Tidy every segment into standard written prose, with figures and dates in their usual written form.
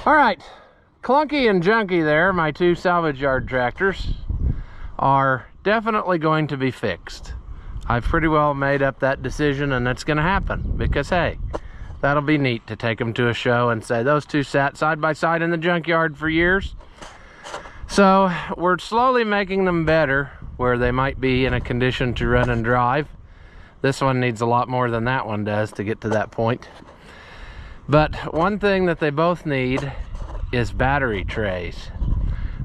All right, Clunky and Junky there, my two salvage yard tractors, are definitely going to be fixed. I've pretty well made up that decision, and that's going to happen because, hey, that'll be neat to take them to a show and say those two sat side by side in the junkyard for years. So we're slowly making them better where they might be in a condition to run and drive. This one needs a lot more than that one does to get to that point. But one thing that they both need is battery trays.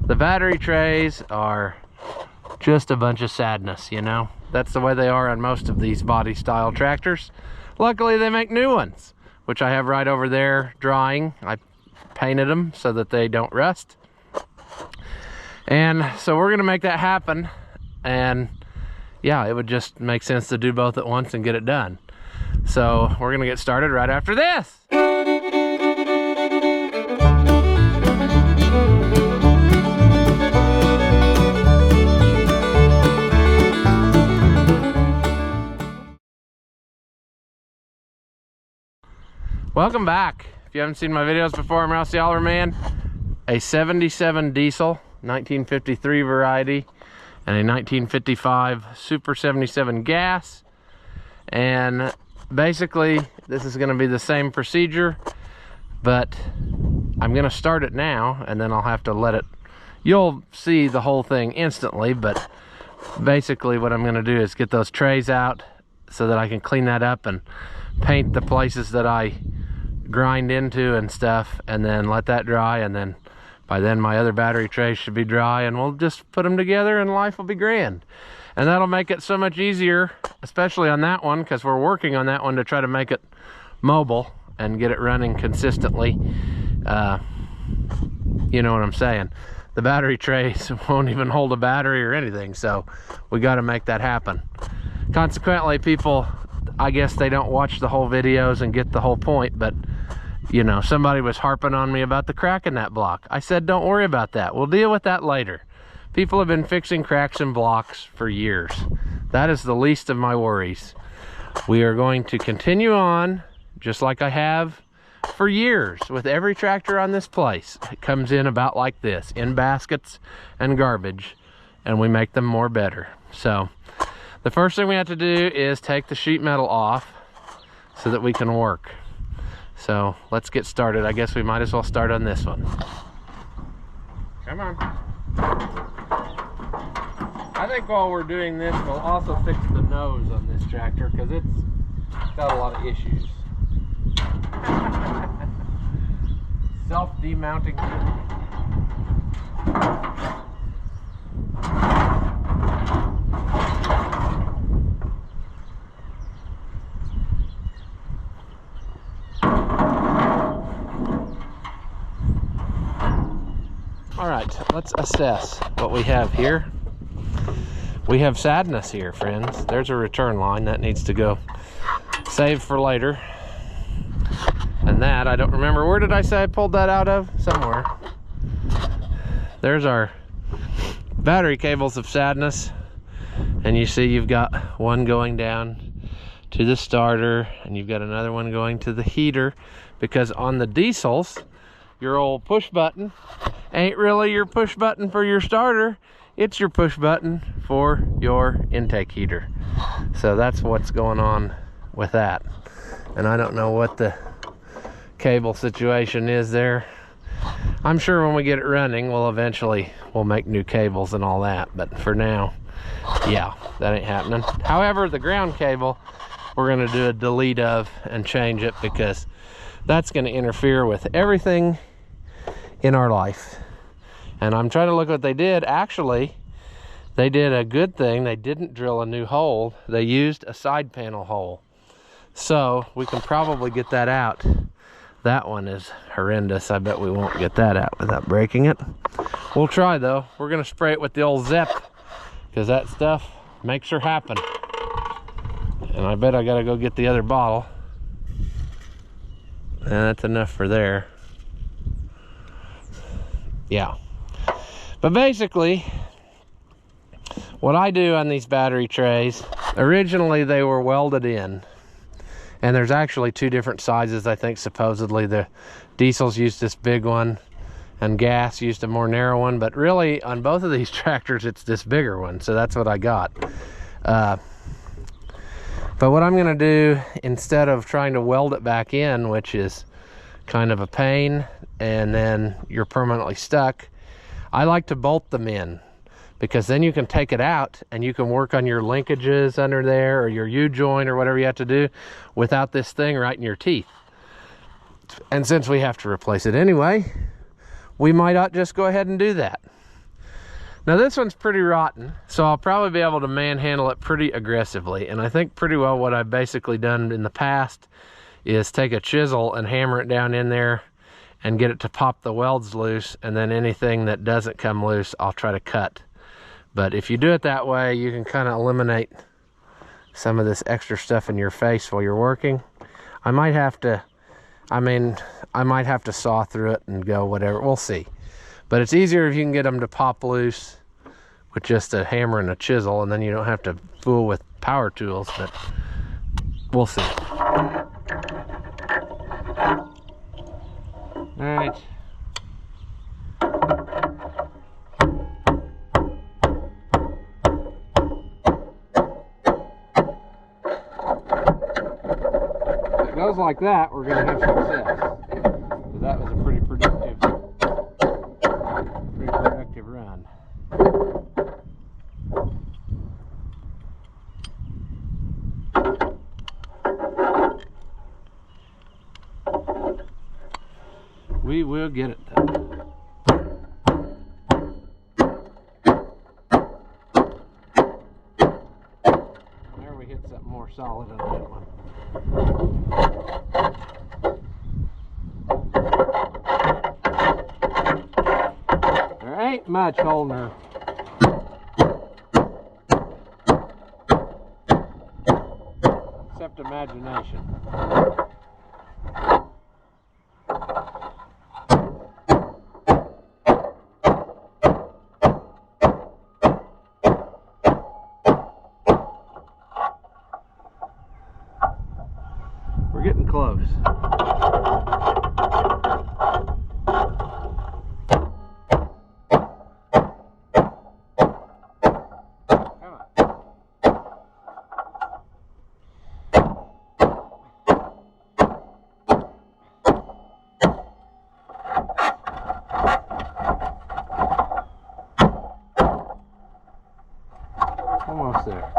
The battery trays are just a bunch of sadness, you know? That's the way they are on most of these body style tractors. Luckily they make new ones, which I have right over there drying. I painted them so that they don't rust. And so we're gonna make that happen. And yeah, it would just make sense to do both at once and get it done. So we're gonna get started right after this. Welcome back. If you haven't seen my videos before, I'm Rouse the Oliver Man. A 77 diesel, 1953 variety, and a 1955 Super 77 gas. And basically, this is gonna be the same procedure, but I'm gonna start it now, and then I'll have to let it, you'll see the whole thing instantly, but basically what I'm gonna do is get those trays out so that I can clean that up and paint the places that I grind into and stuff, and then let that dry, and then by then my other battery trays should be dry, and we'll just put them together and life will be grand. And that'll make it so much easier, especially on that one, because we're working on that one to try to make it mobile and get it running consistently. You know what I'm saying. The battery trays won't even hold a battery or anything, so we got to make that happen. Consequently, people, I guess they don't watch the whole videos and get the whole point, but you know, somebody was harping on me about the crack in that block. I said, don't worry about that. We'll deal with that later. People have been fixing cracks in blocks for years. That is the least of my worries. We are going to continue on just like I have for years with every tractor on this place. It comes in about like this, in baskets and garbage, and we make them more better. So the first thing we have to do is take the sheet metal off so that we can work. So let's get started. I guess we might as well start on this one. Come on. I think while we're doing this, we'll also fix the nose on this tractor because it's got a lot of issues. Self-demounting. All right, let's assess what we have here. We have sadness here, friends. There's a return line that needs to go. Save for later. And that, I don't remember, where did I say I pulled that out of? Somewhere. There's our battery cables of sadness. And you see you've got one going down to the starter, and you've got another one going to the heater, because on the diesels, your old push button ain't really your push button for your starter, it's your push button for your intake heater. So that's what's going on with that. And I don't know what the cable situation is there. I'm sure when we get it running, we'll make new cables and all that, but for now, yeah, that ain't happening. However, the ground cable, we're gonna do a delete of and change it, because that's gonna interfere with everything in our life. And I'm trying to look what they did. Actually, they did a good thing. They didn't drill a new hole. They used a side panel hole. So we can probably get that out. That one is horrendous. I bet we won't get that out without breaking it. We'll try though. We're gonna spray it with the old Zep, because that stuff makes her happen. And I bet I gotta go get the other bottle. And that's enough for there. Yeah. But basically, what I do on these battery trays, originally they were welded in. And there's actually two different sizes, I think. Supposedly the diesels used this big one and gas used a more narrow one, but really on both of these tractors it's this bigger one, so that's what I got. But what I'm gonna do, instead of trying to weld it back in, which is kind of a pain and then you're permanently stuck, I like to bolt them in, because then you can take it out and you can work on your linkages under there or your U-joint or whatever you have to do without this thing right in your teeth. And since we have to replace it anyway, we might just go ahead and do that. Now this one's pretty rotten, so I'll probably be able to manhandle it pretty aggressively. And I think pretty well what I've basically done in the past is take a chisel and hammer it down in there and get it to pop the welds loose, and then anything that doesn't come loose I'll try to cut. But if you do it that way, you can kind of eliminate some of this extra stuff in your face while you're working. I might have to saw through it and go whatever, we'll see. But it's easier if you can get them to pop loose with just a hammer and a chisel, and then you don't have to fool with power tools, but we'll see. All right. If it goes like that, we're going to have success. So that was a pretty productive run. We will get it done. There we hit something more solid on that one. There ain't much holding her. Except imagination. We're getting close. Almost there.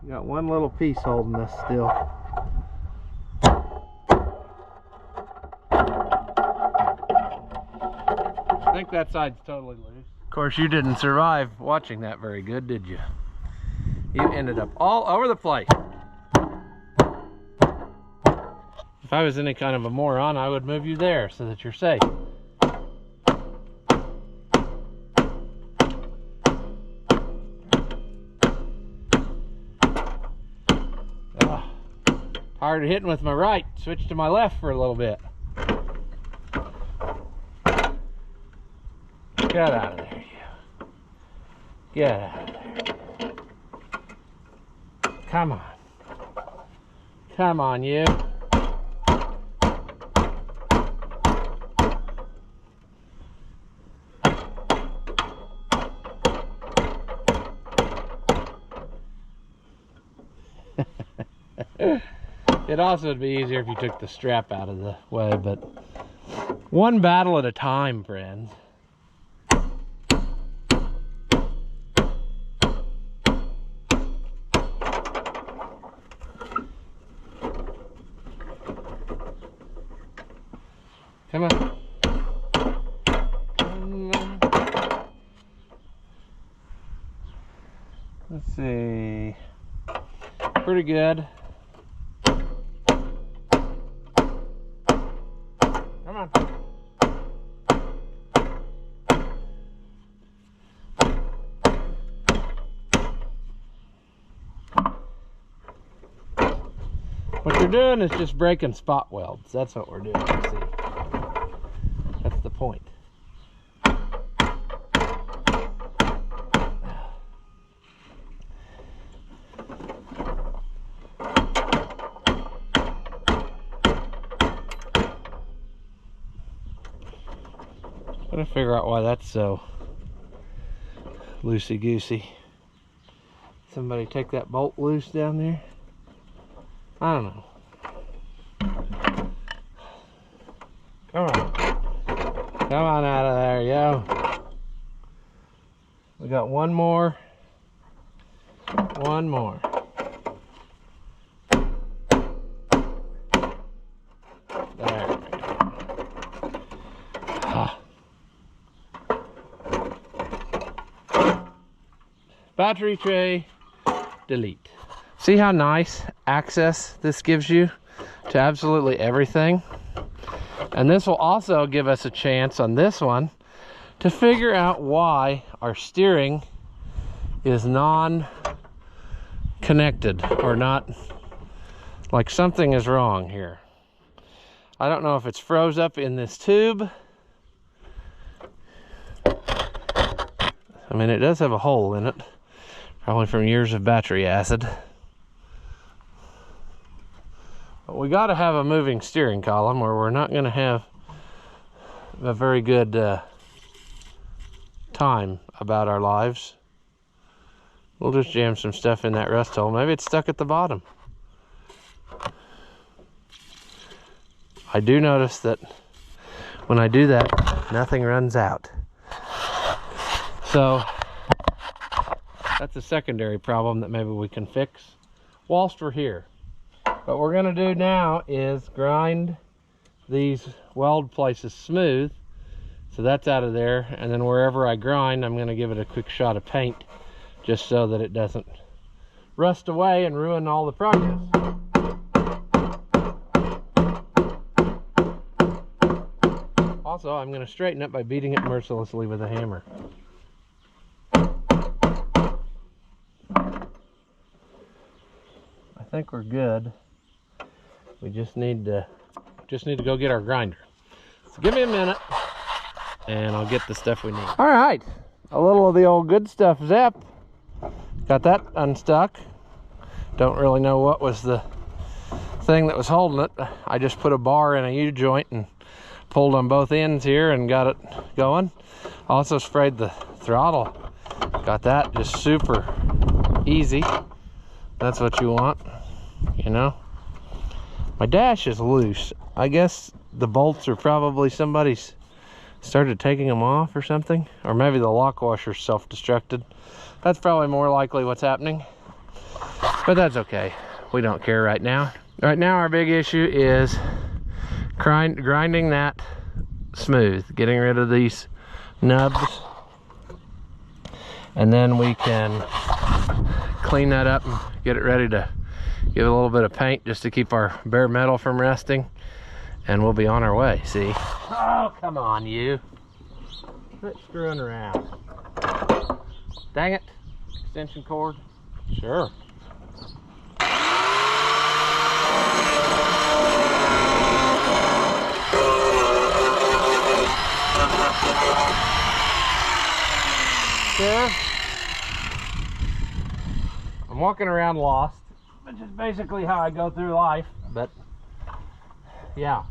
You got one little piece holding us still. I think that side's totally loose. Of course, you didn't survive watching that very good, did you? You ended up all over the place. If I was any kind of a moron, I would move you there so that you're safe. Tired of hitting with my right, switch to my left for a little bit. Get out of there, you. Get out of there. Come on. Come on, you. It also would be easier if you took the strap out of the way, but one battle at a time, friends. Come on. Let's see. Pretty good. Come on. What you're doing is just breaking spot welds. That's what we're doing, you see. That's the point. Gotta figure out why that's so loosey-goosey. Somebody take that bolt loose down there? I don't know. Come on. Come on out of there, yo. We got one more. One more. There we go. Ah. Battery tray, delete. See how nice access this gives you to absolutely everything? And this will also give us a chance on this one to figure out why our steering is non-connected, or not, like something is wrong here. I don't know if it's froze up in this tube. I mean, it does have a hole in it, probably from years of battery acid. But we got to have a moving steering column, or we're not going to have a very good time about our lives. We'll just jam some stuff in that rust hole. Maybe it's stuck at the bottom. I do notice that when I do that, nothing runs out. So that's a secondary problem that maybe we can fix whilst we're here. What we're going to do now is grind these weld places smooth. So that's out of there. And then wherever I grind, I'm going to give it a quick shot of paint, just so that it doesn't rust away and ruin all the progress. Also, I'm going to straighten it by beating it mercilessly with a hammer. I think we're good. We just need to go get our grinder. So give me a minute and I'll get the stuff we need. All right, a little of the old good stuff zap. Got that unstuck. Don't really know what was the thing that was holding it. I just put a bar in a U-joint and pulled on both ends here and got it going. Also sprayed the throttle. Got that just super easy. That's what you want, you know. My dash is loose. I guess the bolts are probably somebody's started taking them off or something, or maybe the lock washer's self-destructed. That's probably more likely what's happening, but that's okay. We don't care right now. Right now our big issue is grinding that smooth, getting rid of these nubs, and then we can clean that up and get it ready to give it a little bit of paint just to keep our bare metal from rusting, and we'll be on our way. See? Oh, come on, you. Quit screwing around. Dang it. Extension cord. Sure. Sure. I'm walking around lost, which is basically how I go through life, but yeah.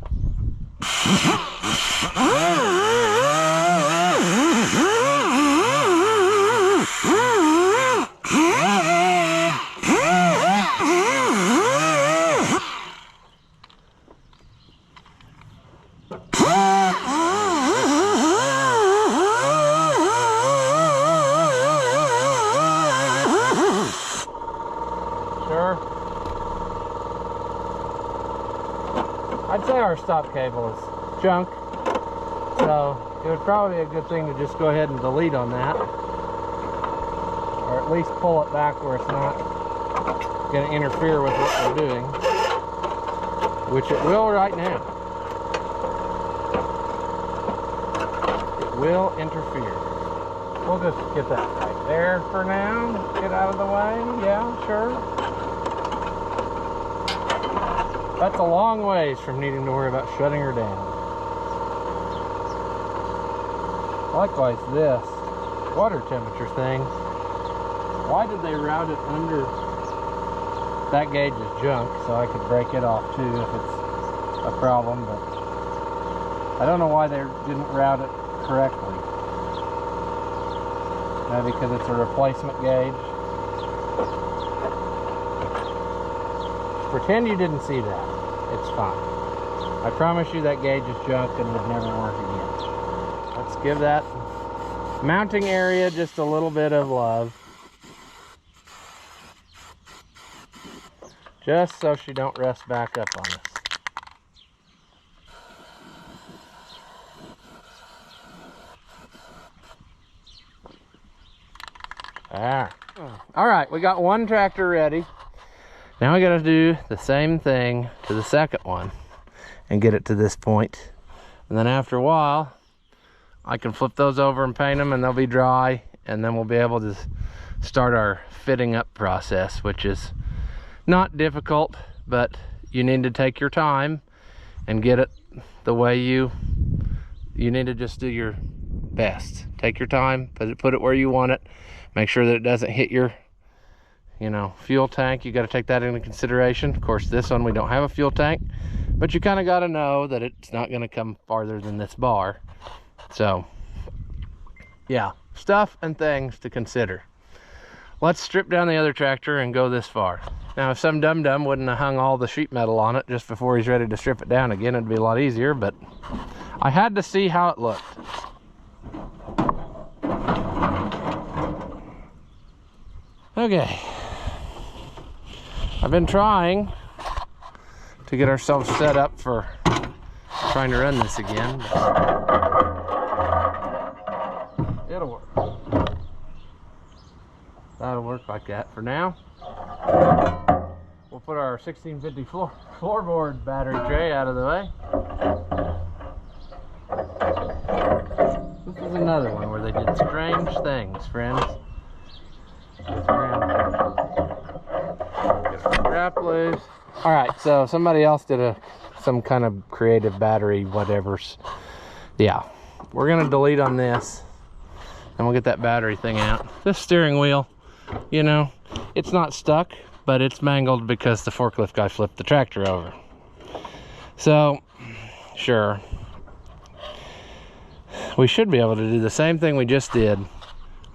I'd say our stop cable is junk, so it would probably be a good thing to just go ahead and delete on that, or at least pull it back where it's not going to interfere with what we're doing, which it will right now. It will interfere. We'll just get that right there for now. Get out of the way. Yeah, sure. That's a long ways from needing to worry about shutting her down. Likewise, this water temperature thing, why did they route it under? That gauge is junk, so I could break it off too if it's a problem, but I don't know why they didn't route it correctly. Maybe because it's a replacement gauge. Pretend you didn't see that. It's fine. I promise you that gauge is junk and would never work again. Let's give that mounting area just a little bit of love. Just so she don't rust back up on us. There. All right, we got one tractor ready. Now we got to do the same thing to the second one and get it to this point. And then after a while, I can flip those over and paint them and they'll be dry. And then we'll be able to start our fitting up process, which is not difficult, but you need to take your time and get it the way you need to just do your best. Take your time, put it where you want it. Make sure that it doesn't hit your, fuel tank. You got to take that into consideration. Of course, this one, we don't have a fuel tank, but you kind of got to know that it's not going to come farther than this bar. So, yeah, stuff and things to consider. Let's strip down the other tractor and go this far. Now, if some dum-dum wouldn't have hung all the sheet metal on it just before he's ready to strip it down again, it'd be a lot easier, but I had to see how it looked. Okay, I've been trying to get ourselves set up for trying to run this again. It'll work. That'll work like that for now. We'll put our 1650 floorboard battery tray out of the way. This is another one where they did strange things, friends. Get our strap loose. Alright, so somebody else did some kind of creative battery whatevers. Yeah, we're gonna delete on this and we'll get that battery thing out. This steering wheel, it's not stuck, but it's mangled because the forklift guy flipped the tractor over. So, sure, we should be able to do the same thing we just did.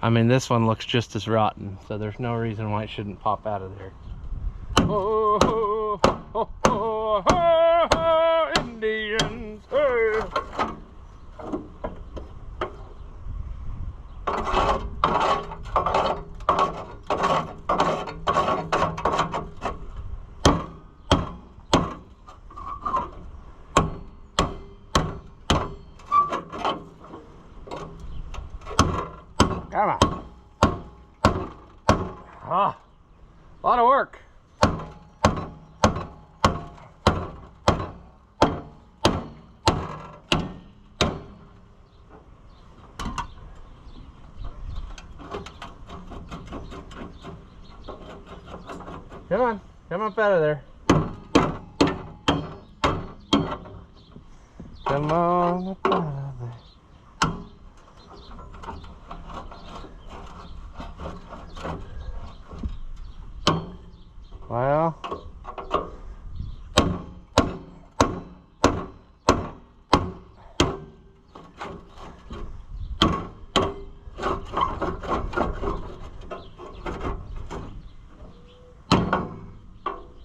I mean, this one looks just as rotten, so there's no reason why it shouldn't pop out of there. Oh, oh, oh, oh, oh, oh, Indians, hey. Come on. Ah, a lot of work. Come on, come up out of there. Come on up out of there. Well,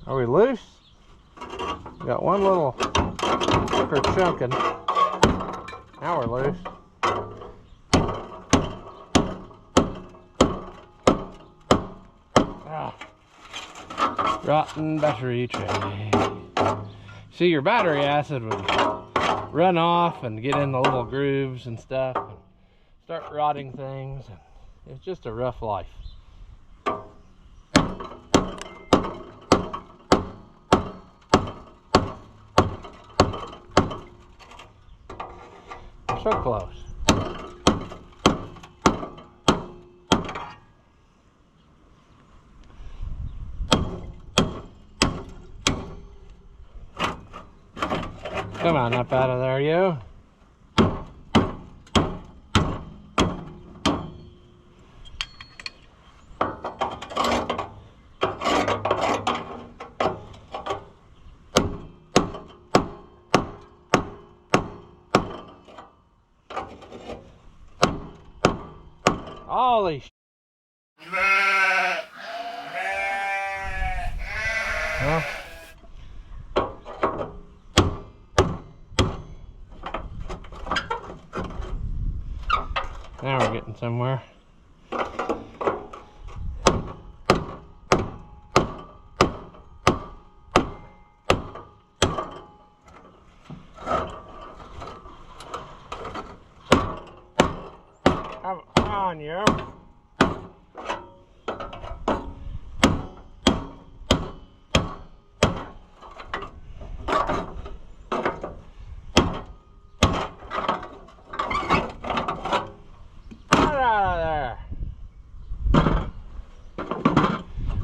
are we loose? We got one little sucker chunking. Now we're loose. Rotten battery tray. See, your battery acid would run off and get in the little grooves and stuff and start rotting things. It's just a rough life. We're so close. Come on up out of there, you. Holy sh. Well, now we're getting somewhere. Come on, you.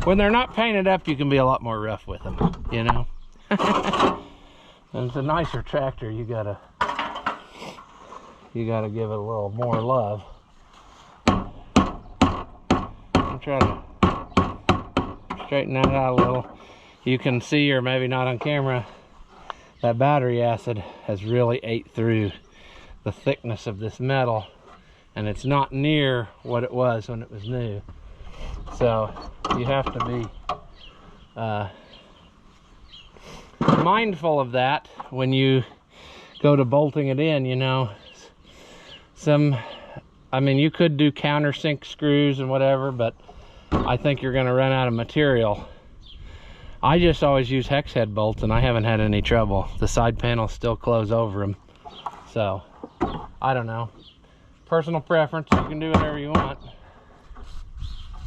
When they're not painted up, you can be a lot more rough with them, you know. And it's a nicer tractor. You gotta give it a little more love. I'm trying to straighten that out a little. You can see, or maybe not on camera, that battery acid has really ate through the thickness of this metal, and it's not near what it was when it was new. So you have to be mindful of that when you go to bolting it in, you know. I mean, you could do countersink screws and whatever, but I think you're going to run out of material. I just always use hex head bolts, and I haven't had any trouble. The side panels still close over them. So, I don't know. Personal preference. You can do whatever you want.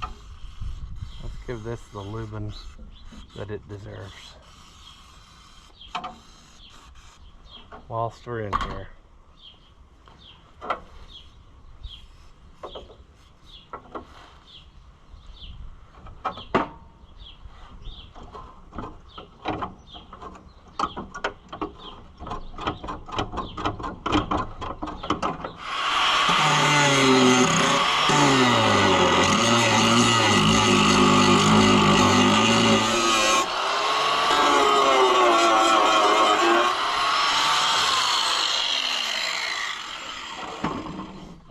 Let's give this the lubing that it deserves. Whilst we're in here.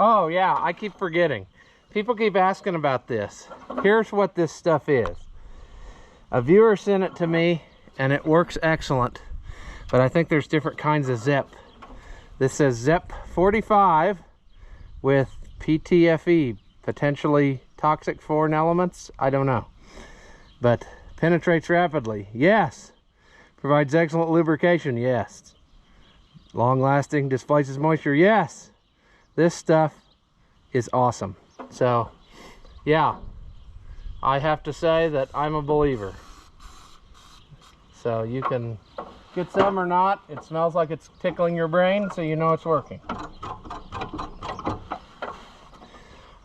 Oh yeah, I keep forgetting. People keep asking about this. Here's what this stuff is. A viewer sent it to me and it works excellent, but I think there's different kinds of ZEP. This says ZEP 45 with PTFE, potentially toxic foreign elements. I don't know. But penetrates rapidly. Yes. Provides excellent lubrication. Yes. Long lasting, displaces moisture. Yes. This stuff is awesome. So, yeah, I have to say that I'm a believer. So you can get some or not. It smells like it's tickling your brain, so you know it's working.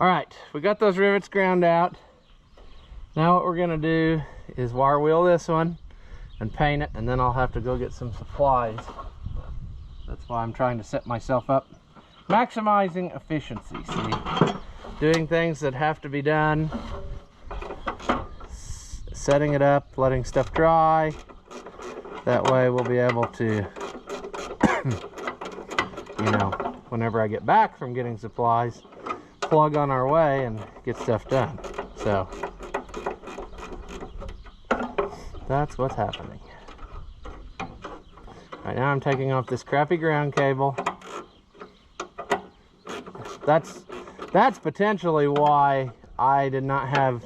All right, we got those rivets ground out. Now what we're gonna do is wire wheel this one and paint it, and then I'll have to go get some supplies. That's why I'm trying to set myself up. Maximizing efficiency, see? Doing things that have to be done. Setting it up, letting stuff dry. That way we'll be able to, you know, whenever I get back from getting supplies, plug on our way and get stuff done. So, that's what's happening. Right now I'm taking off this crappy ground cable. That's potentially why I did not have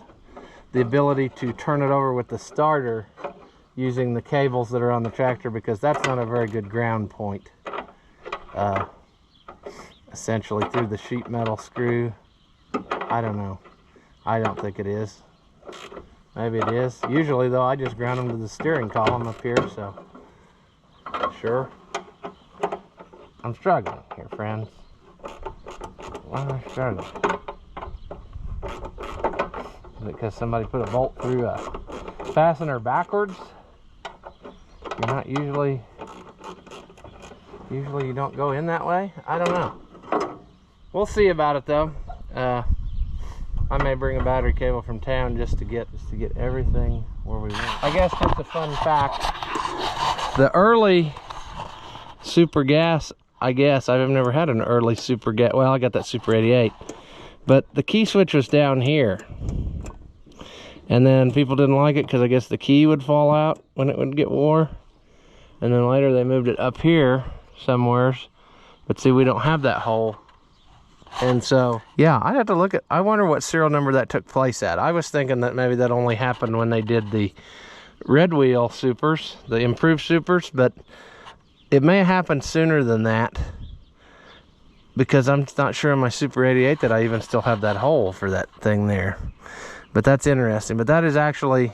the ability to turn it over with the starter using the cables that are on the tractor, because that's not a very good ground point. Essentially through the sheet metal screw. I don't know. I don't think it is. Maybe it is. Usually though, I just ground them to the steering column up here, so sure. I'm struggling here, friends. Why am I struggling? Is it because somebody put a bolt through a fastener backwards? You're not usually you don't go in that way? I don't know. We'll see about it though. I may bring a battery cable from town just to get everything where we want. I guess just a fun fact. The early super gas, I guess I've never had an early super gas. Well, I got that Super 88, But the key switch was down here. And then people didn't like it because I guess the key would fall out when it would get wore. And then later they moved it up here somewheres. But see, we don't have that hole. And so, yeah, I'd have to look at, I wonder what serial number that took place at. I was thinking that maybe that only happened when they did the red wheel supers, the improved supers, but it may have happened sooner than that, because I'm not sure in my Super 88 that I even still have that hole for that thing there. But that's interesting. But that is actually,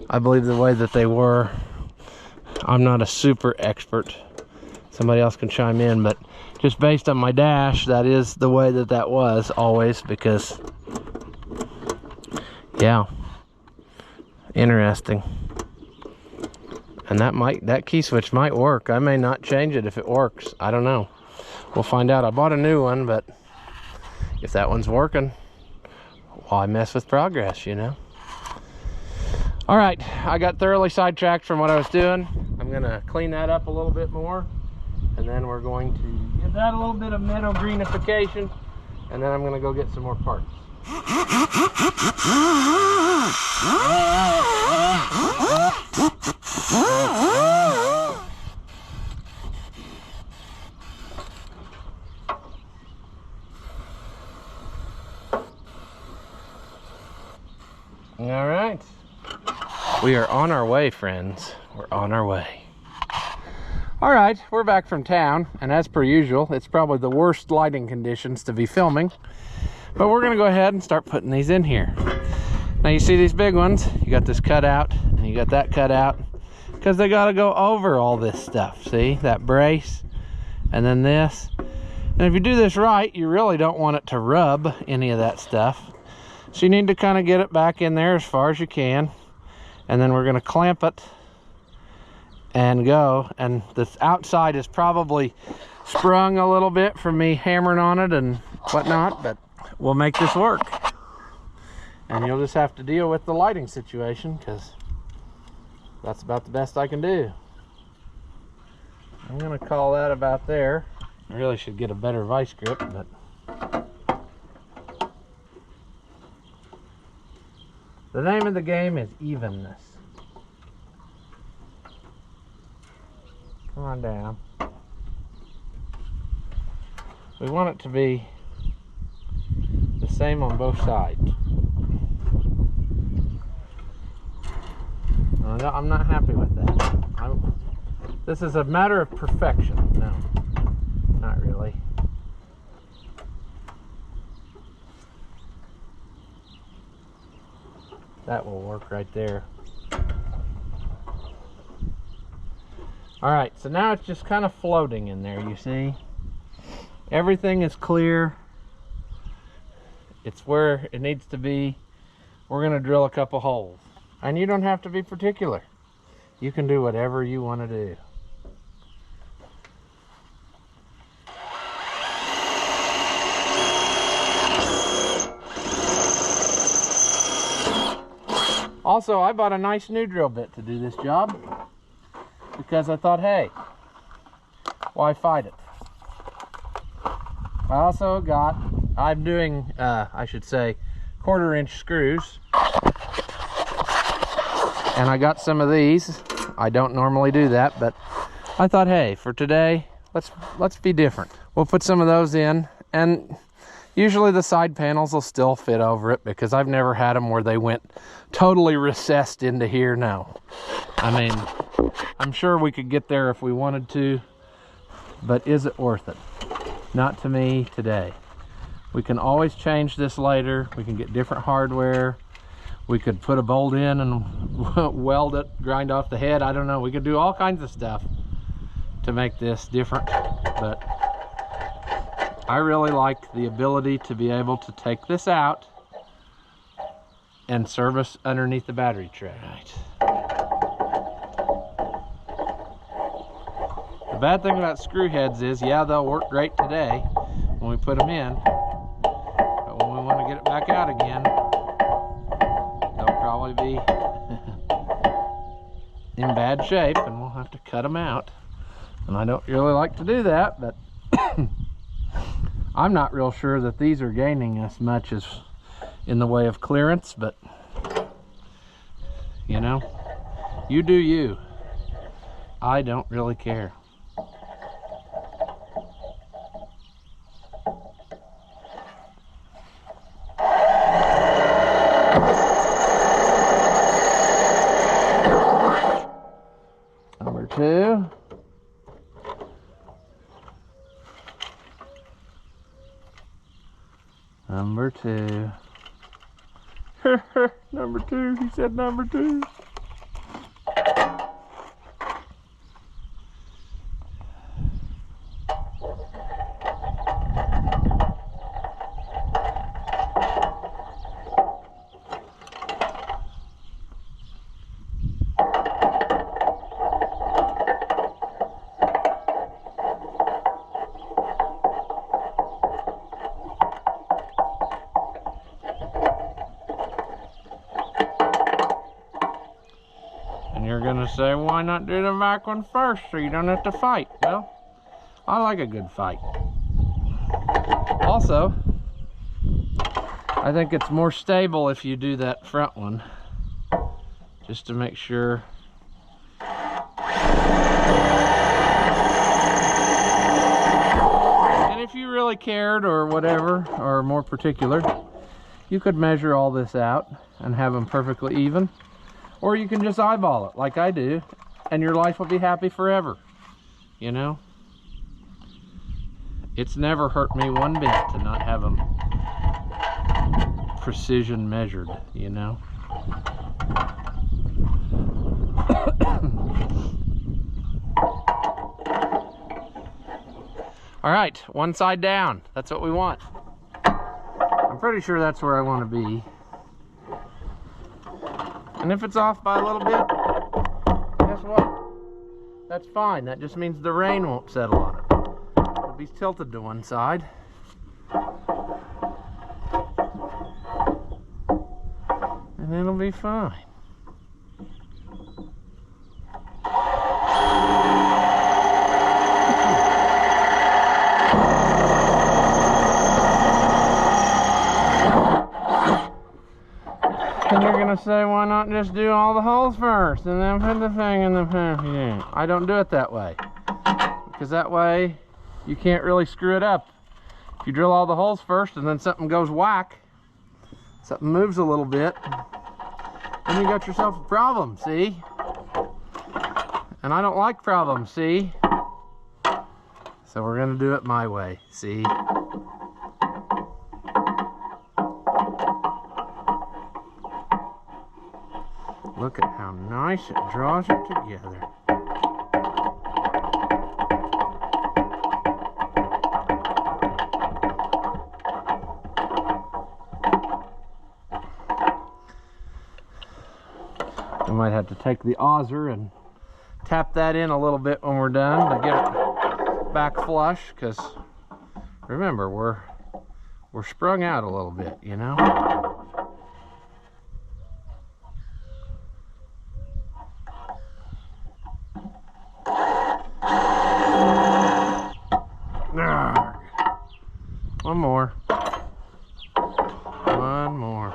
I believe, the way that they were. I'm not a super expert. Somebody else can chime in, but just based on my dash, that is the way that that was always, because, yeah, interesting. And that key switch might work. I may not change it if it works. I don't know. We'll find out. I bought a new one, but if that one's working, why mess with progress, you know? All right, I got thoroughly sidetracked from what I was doing. I'm gonna clean that up a little bit more, and then we're going to give that a little bit of meadow greenification, and then I'm gonna go get some more parts. All right, we are on our way, friends. We're on our way. All right, we're back from town, and as per usual, it's probably the worst lighting conditions to be filming, but we're gonna go ahead and start putting these in here. Now you see these big ones, you got this cut out, and you got that cut out, because they gotta go over all this stuff. See, that brace, and then this. And if you do this right, you really don't want it to rub any of that stuff. So you need to kind of get it back in there as far as you can. And then we're going to clamp it and go. And this outside is probably sprung a little bit from me hammering on it and whatnot, but we'll make this work. And you'll just have to deal with the lighting situation, because that's about the best I can do. I'm going to call that about there. I really should get a better vice grip, but the name of the game is evenness. Come on down. We want it to be the same on both sides. I'm not happy with that. This is a matter of perfection. No, not really. That will work right there. All right, so now it's just kind of floating in there, you see? Everything is clear. It's where it needs to be. We're gonna drill a couple holes. And you don't have to be particular. You can do whatever you want to do. Also, I bought a nice new drill bit to do this job, because I thought, hey, why fight it? I also got, I'm doing, I should say, 1/4-inch screws. And I got some of these. I don't normally do that, but I thought, hey, for today, let's be different. We'll put some of those in, and usually the side panels will still fit over it, because I've never had them where they went totally recessed into here. No. I mean, I'm sure we could get there if we wanted to, but is it worth it? Not to me today. We can always change this later. We can get different hardware. We could put a bolt in and weld it, grind off the head. I don't know. We could do all kinds of stuff to make this different, but I really like the ability to be able to take this out and service underneath the battery tray. Right. The bad thing about screw heads is, yeah, they'll work great today when we put them in, but when we want to get it back out again, they'll probably be in bad shape, and we'll have to cut them out. And I don't really like to do that, but I'm not real sure that these are gaining as much as in the way of clearance, but you know, you do you. I don't really care. Number 2. Number 2. Number 2, he said number 2. You're gonna say, why not do the back one first so you don't have to fight? Well, I like a good fight. Also, I think it's more stable if you do that front one, just to make sure. And if you really cared or whatever, or more particular, you could measure all this out and have them perfectly even. Or you can just eyeball it like I do, and your life will be happy forever, you know? It's never hurt me one bit to not have them precision measured, you know? All right, one side down. That's what we want. I'm pretty sure that's where I want to be. And if it's off by a little bit, guess what? That's fine. That just means the rain won't settle on it. It'll be tilted to one side. And it'll be fine. And you're gonna say, why not just do all the holes first and then put the thing in the pan? I don't do it that way, because that way you can't really screw it up. If you drill all the holes first and then something goes whack, something moves a little bit, then you got yourself a problem, see? And I don't like problems, see? So we're gonna do it my way, see? Look at how nice it draws it together. We might have to take the auger and tap that in a little bit when we're done to get it back flush, because remember, we're sprung out a little bit, you know? One more. One more.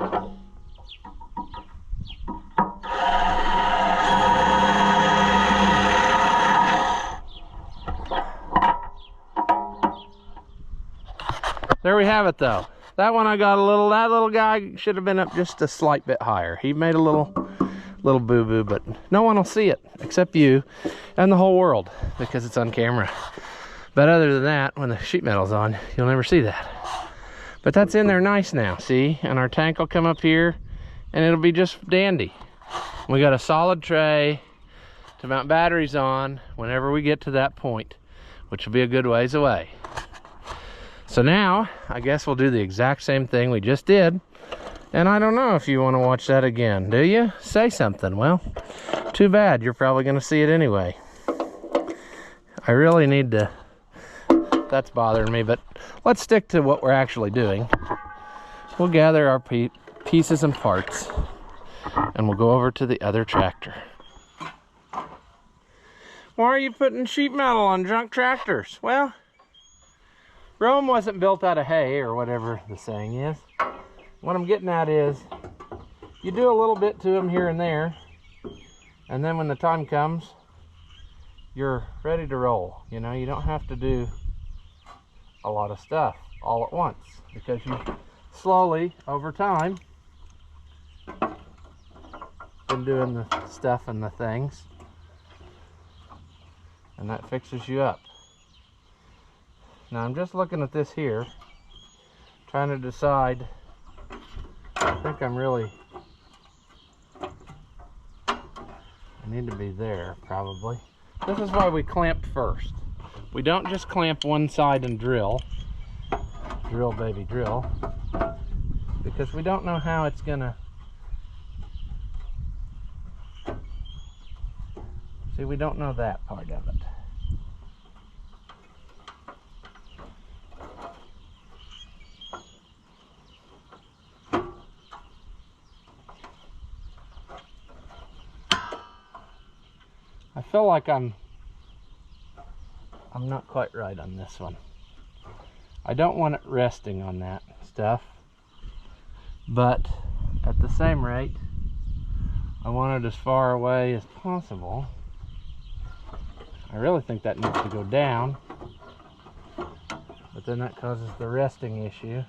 There we have it though. That one I got that little guy should have been up just a slight bit higher. He made a little boo-boo, but no one will see it except you and the whole world because it's on camera. But other than that, when the sheet metal's on, you'll never see that. But that's in there nice now, see? And our tank will come up here and it'll be just dandy. We got a solid tray to mount batteries on whenever we get to that point, which will be a good ways away. So now, I guess we'll do the exact same thing we just did. And I don't know if you want to watch that again, do you? Say something. Well, too bad. You're probably going to see it anyway. I really need to... That's bothering me, but let's stick to what we're actually doing. We'll gather our pieces and parts, and we'll go over to the other tractor. Why are you putting sheet metal on junk tractors? Well, Rome wasn't built out of hay, or whatever the saying is. What I'm getting at is, you do a little bit to them here and there, and then when the time comes, you're ready to roll. You know, you don't have to do a lot of stuff all at once, because you slowly, over time, been doing the stuff and the things, and that fixes you up. Now I'm just looking at this here, trying to decide. I think I'm really, I need to be there probably. This is why we clamp first. We don't just clamp one side and drill. Drill, baby, drill. Because we don't know how it's gonna, see, we don't know that part of it. I feel like I'm not quite right on this one. I don't want it resting on that stuff, but at the same rate, I want it as far away as possible. I really think that needs to go down, but then that causes the resting issue.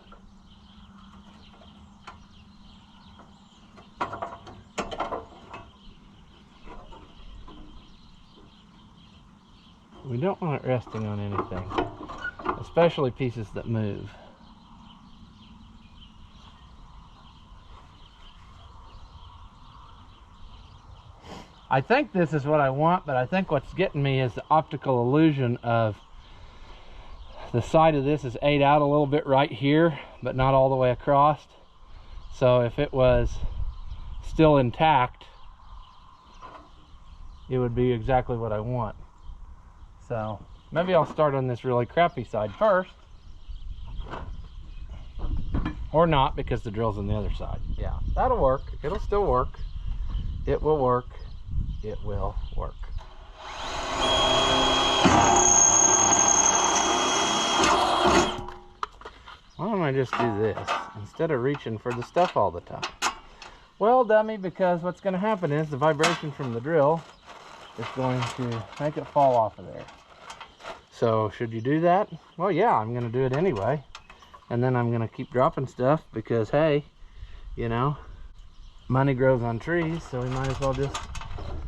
We don't want it resting on anything, especially pieces that move. I think this is what I want, but I think what's getting me is the optical illusion of the side of this is ate out a little bit right here, but not all the way across. So if it was still intact, it would be exactly what I want. So maybe I'll start on this really crappy side first, or not, because the drill's on the other side. Yeah, that'll work. It'll still work. It will work. It will work. Why don't I just do this instead of reaching for the stuff all the time? Well, dummy, because what's going to happen is the vibration from the drill is going to make it fall off of there. So should you do that? Well, yeah, I'm going to do it anyway. And then I'm going to keep dropping stuff because, hey, you know, money grows on trees, so we might as well just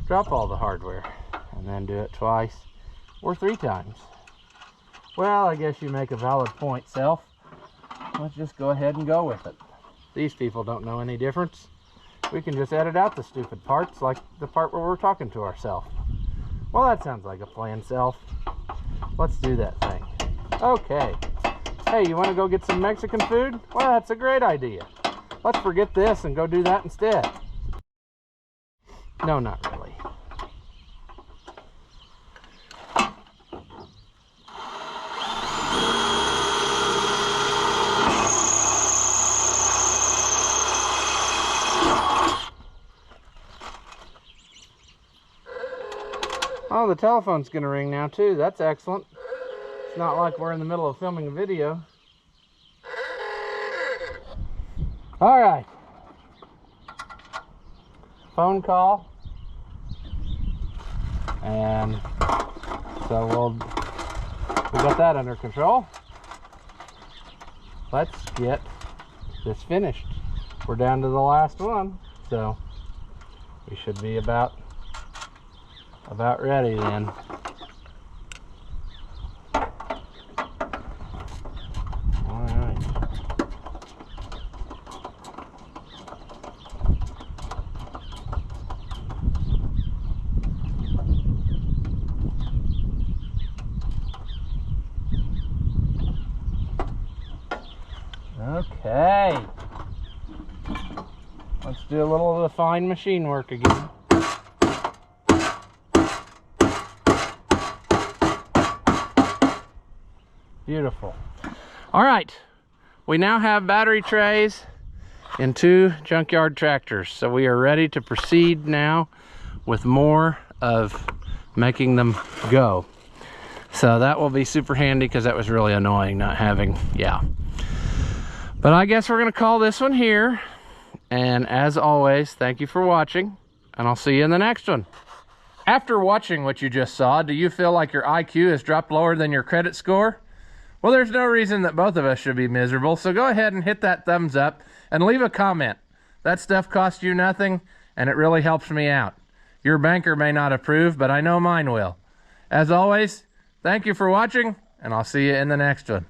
drop all the hardware and then do it twice or 3 times. Well, I guess you make a valid point, self. Let's just go ahead and go with it. These people don't know any difference. We can just edit out the stupid parts, like the part where we're talking to ourselves. Well, that sounds like a plan, self. Let's do that thing. Okay. Hey, you want to go get some Mexican food? Well, that's a great idea. Let's forget this and go do that instead. No, not really. Oh, the telephone's gonna ring now too. That's excellent. It's not like we're in the middle of filming a video. All right. Phone call. And so we got that under control. Let's get this finished. We're down to the last one, so we should be about ready then. All right. Okay. Let's do a little of the fine machine work again. Beautiful. All right, we now have battery trays in 2 junkyard tractors, so we are ready to proceed now with more of making them go. So that will be super handy because that was really annoying not having, yeah. But I guess we're going to call this one here. And as always, thank you for watching, and I'll see you in the next one. After watching what you just saw, do you feel like your IQ has dropped lower than your credit score? Well, there's no reason that both of us should be miserable, so go ahead and hit that thumbs up and leave a comment. That stuff costs you nothing, and it really helps me out. Your banker may not approve, but I know mine will. As always, thank you for watching, and I'll see you in the next one.